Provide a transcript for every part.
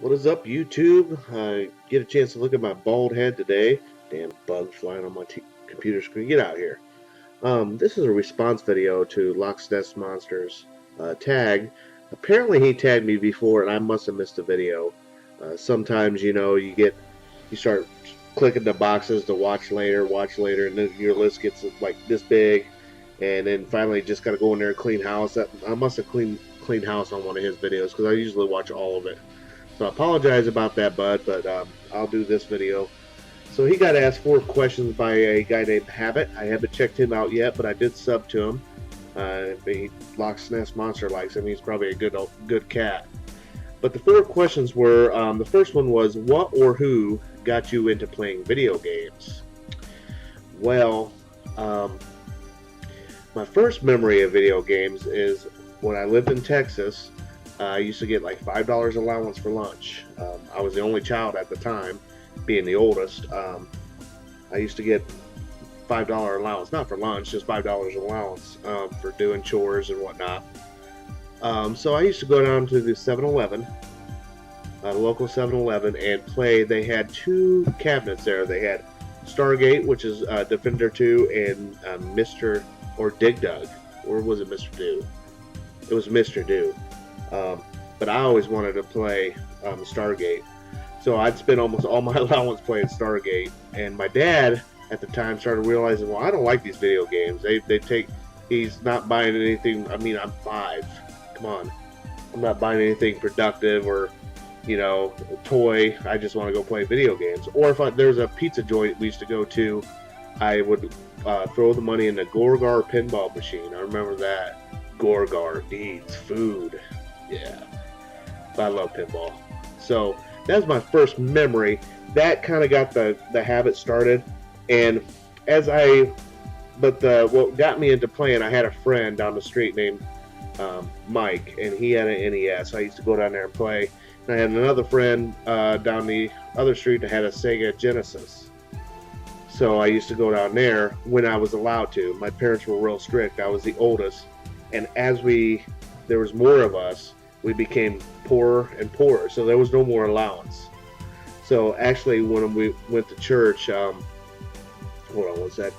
What is up, YouTube? I get a chance to look at my bald head today. Damn bug flying on my computer screen. Get out here. This is a response video to Loch Snes Monster's tag. Apparently he tagged me before and I must have missed a video. Sometimes, you start clicking the boxes to watch later, and then your list gets like this big. And then finally just got to go in there and clean house. I must have cleaned house on one of his videos because I usually watch all of it. So I apologize about that, bud, but I'll do this video. So he got asked 4 questions by a guy named Habit. I haven't checked him out yet, but I did sub to him. Loch Snes Monster likes him. He's probably a good cat. But the 4 questions were, the first one was, what or who got you into playing video games? Well, my first memory of video games is when I lived in Texas. I used to get like $5 allowance for lunch. I was the only child at the time, being the oldest. I used to get $5 allowance, not for lunch, just $5 allowance for doing chores and whatnot. So I used to go down to the 7-Eleven, the local 7-Eleven, and play. They had 2 cabinets there. They had Stargate, which is Defender 2, and Mr. or Dig Dug. Or was it Mr. Do? It was Mr. Do. But I always wanted to play Stargate. So I'd spend almost all my allowance playing Stargate. And my dad, at the time, started realizing, well, I don't like these video games. He's not buying anything. I mean, I'm 5. Come on. I'm not buying anything productive or, a toy. I just want to go play video games. Or if there's a pizza joint we used to go to, I would throw the money in the Gorgar pinball machine. I remember that. Gorgar needs food. Yeah, but I love pinball. So that was my first memory. That kind of got the habit started. And what got me into playing, I had a friend down the street named Mike, and he had an NES. I used to go down there and play. And I had another friend down the other street that had a Sega Genesis. So I used to go down there when I was allowed to. My parents were real strict. I was the oldest. And there was more of us, we became poorer and poorer, so there was no more allowance. So actually, when we went to church, hold on, what's that?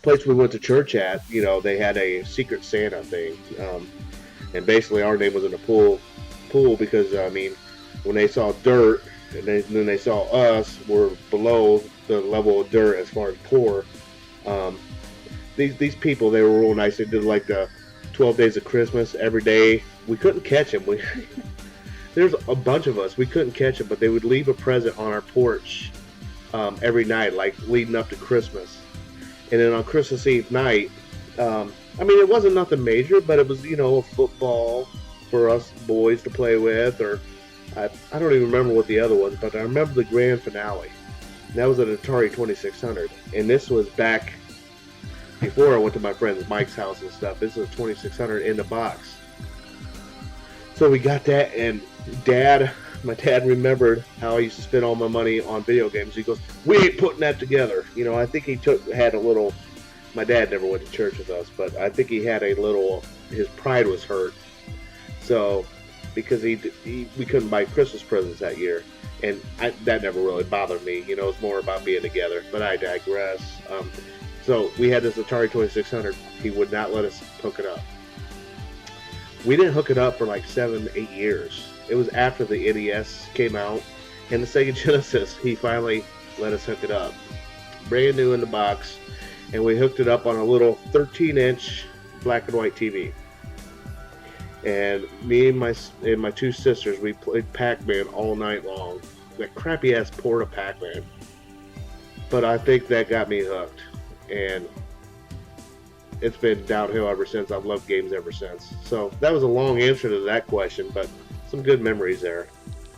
Place we went to church at, they had a Secret Santa thing, and basically our name was in the pool because when they saw dirt and then they saw us, we're below the level of dirt as far as poor. These people, they were real nice. They did like the 12 days of Christmas every day. We couldn't catch them. There's a bunch of us. We couldn't catch them, but they would leave a present on our porch every night, like leading up to Christmas. And then on Christmas Eve night, it wasn't nothing major, but it was, a football for us boys to play with, or I don't even remember what the other was, but I remember the grand finale. That was an Atari 2600, and this was back before I went to my friend Mike's house and stuff. This was 2600 in the box. So we got that, and my dad remembered how I used to spend all my money on video games. He goes, "We ain't putting that together." I think he had a little. My dad never went to church with us, but I think he had a little. His pride was hurt. So because we couldn't buy Christmas presents that year, and that never really bothered me. It's more about being together. But I digress. So we had this Atari 2600. He would not let us hook it up. We didn't hook it up for like 7-8 years. It was after the NES came out and the Sega Genesis. He finally let us hook it up. Brand new in the box. And we hooked it up on a little 13-inch black and white TV. And me and my 2 sisters, we played Pac-Man all night long. That crappy ass port of Pac-Man. But I think that got me hooked. And it's been downhill ever since. I've loved games ever since. So that was a long answer to that question, but some good memories there.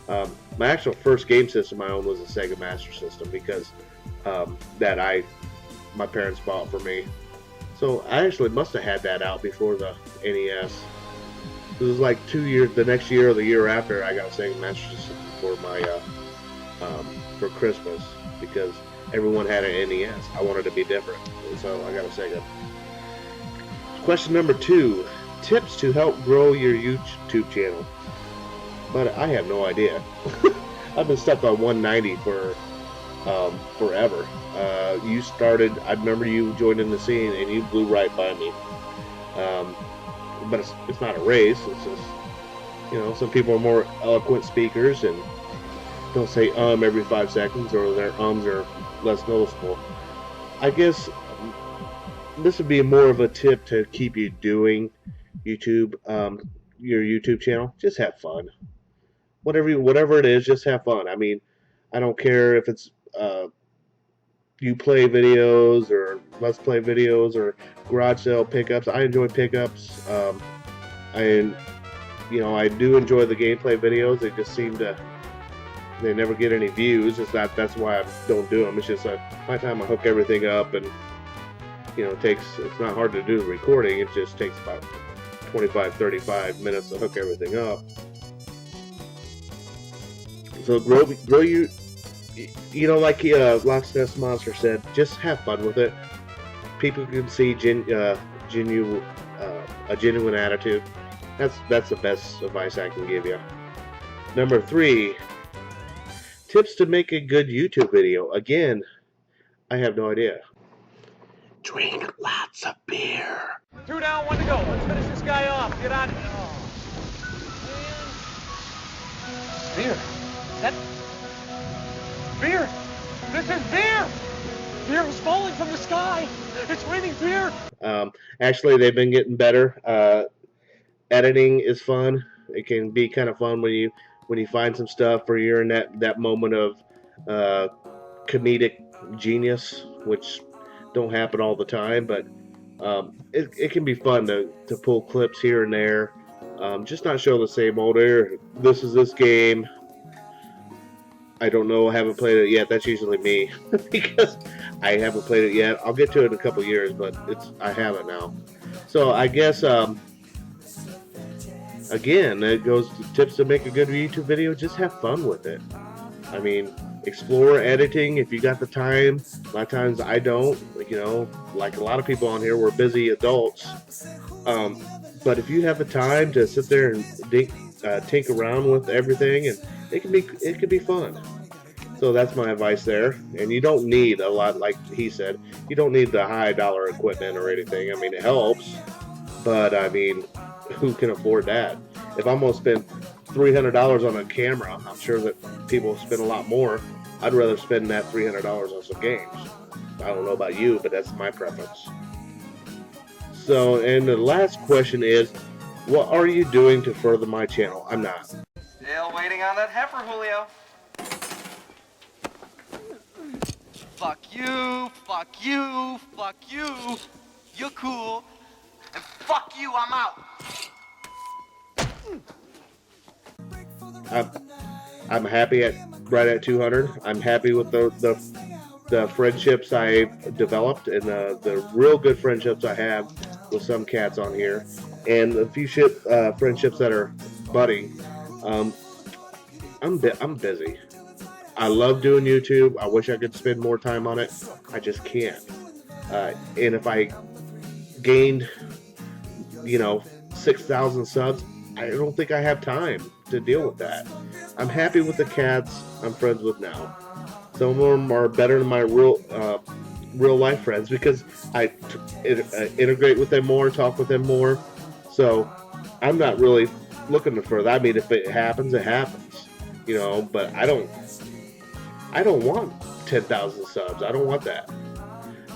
My actual first game system I owned was a Sega Master System because my parents bought for me. So I actually must have had that out before the NES. It was like 2 years, the next year or the year after, I got a Sega Master System for for Christmas because everyone had an NES. I wanted to be different, so I got a Sega. Question number 2. tips to help grow your YouTube channel. But I have no idea. I've been stuck on 190 for forever. You started, I remember you joined in the scene and you blew right by me. But it's not a race. It's just, you know, some people are more eloquent speakers and don't say every 5 seconds, or their ums are less noticeable. I guess this would be more of a tip to keep you doing YouTube, your YouTube channel. Just have fun. Whatever it is, just have fun. I mean, I don't care if it's you play videos or let's play videos or garage sale pickups. I enjoy pickups. I do enjoy the gameplay videos. They just seem to, they never get any views. That's why I don't do them. It's just by the time I hook everything up, and you know, it's not hard to do the recording. It just takes about 25-35 minutes to hook everything up. So grow you know, like Loch, Snes Monster said, just have fun with it. People can see a genuine attitude. That's the best advice I can give you. Number 3, tips to make a good YouTube video. Again, I have no idea. Drink lots of beer. 2 down, 1 to go. Let's finish this guy off. Get on. Oh. Beer. That beer. This is beer. Beer is falling from the sky. It's raining beer. Actually, they've been getting better. Editing is fun. It can be kind of fun when you find some stuff, or you're in that moment of comedic genius, which don't happen all the time, but it can be fun to pull clips here and there. Just not show the same old air. This is this game. I don't know. I haven't played it yet. That's usually me because I haven't played it yet. I'll get to it in a couple years, but I haven't now. So I guess again, it goes to tips to make a good YouTube video. Just have fun with it. I mean, explore editing if you got the time. A lot of times I don't. You know, like a lot of people on here, we're busy adults. But if you have the time to sit there and tinker around with everything, and it can be fun. So that's my advice there. And you don't need a lot, like he said. You don't need the high dollar equipment or anything. I mean, it helps, but I mean, who can afford that? If I'm gonna spend $300 on a camera, I'm sure that people spend a lot more. I'd rather spend that $300 on some games. I don't know about you, but that's my preference. So, and the last question is, what are you doing to further my channel? I'm not. Still waiting on that heifer, Julio. Fuck you, fuck you, fuck you. You're cool. And fuck you, I'm out. I'm happy right at 200. I'm happy with the friendships I've developed, and the real good friendships I have with some cats on here, and a few friendships that are budding. I'm busy. I love doing YouTube. I wish I could spend more time on it. I just can't. And if I gained, 6,000 subs, I don't think I have time to deal with that. I'm happy with the cats I'm friends with now. Some of them are better than my real life friends because I integrate with them more, talk with them more. So I'm not really looking to further. I mean, if it happens, it happens. But I don't want 10,000 subs. I don't want that.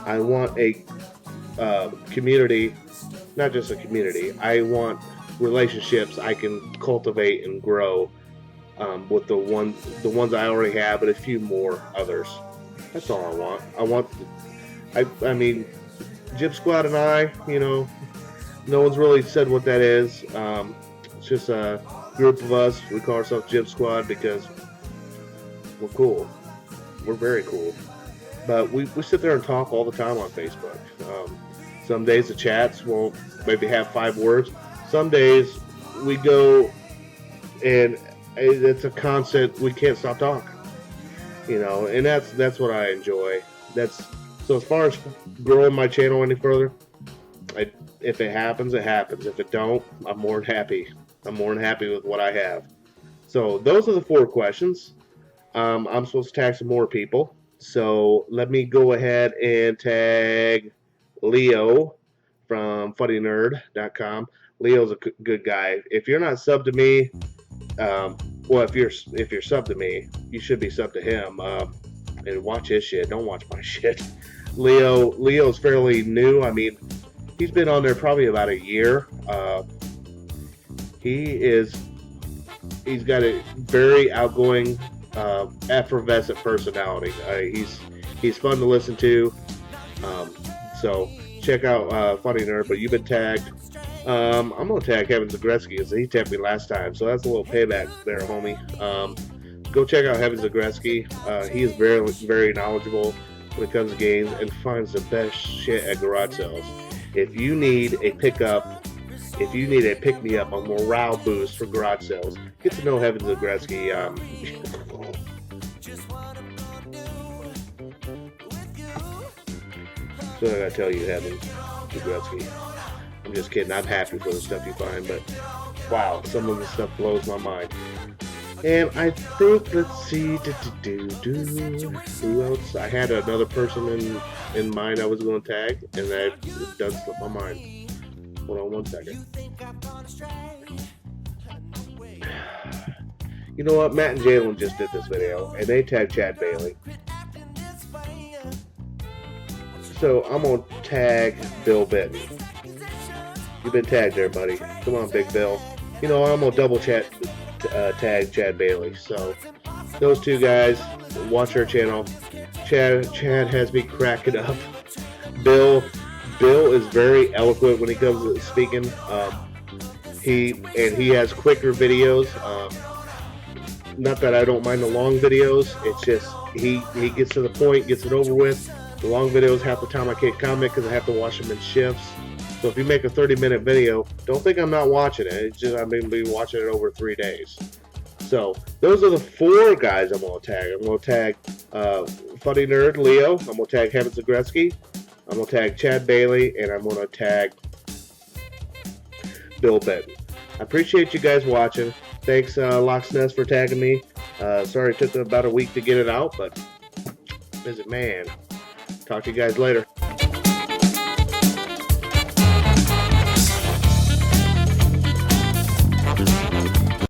I want a community, not just a community. I want relationships I can cultivate and grow with the ones I already have, and a few more others. That's all I want. I mean, Jib Squad and I, no one's really said what that is. It's just a group of us. We call ourselves Jib Squad because we're cool. We're very cool. But we sit there and talk all the time on Facebook. Some days the chats will maybe have 5 words. Some days we go and it's a constant, we can't stop talking. And that's what I enjoy. So as far as growing my channel any further, If it happens, it happens. If it don't, I'm more than happy. I'm more than happy with what I have. So those are the 4 questions. I'm supposed to tag some more people. So let me go ahead and tag Leo from funnynerd.com. Leo's a good guy. If you're not subbed to me, well, if you're subbed to me, you should be subbed to him. And watch his shit. Don't watch my shit. Leo's fairly new. I mean, he's been on there probably about a year. He's got a very outgoing, effervescent personality. He's fun to listen to. So check out Funny Nerd. But you've been tagged. I'm gonna tag Kevin Zagreski because he tagged me last time. So that's a little payback there, homie. Go check out Kevin Zagreski. He is very, very knowledgeable when it comes to games and finds the best shit at garage sales. If you need a pickup, if you need a pick-me-up, a morale boost for garage sales, get to know Kevin Zagreski. So I gotta tell you, Kevin Zagreski. I'm just kidding. I'm happy for the stuff you find, but wow, some of the stuff blows my mind. And I think, let's see, who else? I had another person in mind I was going to tag, and that does slip my mind. Hold on 1 second. You know what? Matt and Jalen just did this video, and they tagged Chad Bailey. So I'm going to tag Bill Benton. You've been tagged there, buddy. Come on, Big Bill. You know, I'm going to double tag Chad Bailey. So those 2 guys, watch our channel. Chad has me cracking up. Bill is very eloquent when he comes to speaking. He has quicker videos. Not that I don't mind the long videos. It's just he gets to the point, gets it over with. The long videos, half the time I can't comment because I have to watch them in shifts. So if you make a 30-minute video, don't think I'm not watching it. It's just I've been watching it over 3 days. So those are the 4 guys I'm going to tag. I'm going to tag Funny Nerd Leo. I'm going to tag Kevin Zagreski. I'm going to tag Chad Bailey. And I'm going to tag Bill Benton. I appreciate you guys watching. Thanks, Loch Snes, for tagging me. Sorry it took about a week to get it out, but visit man. Talk to you guys later.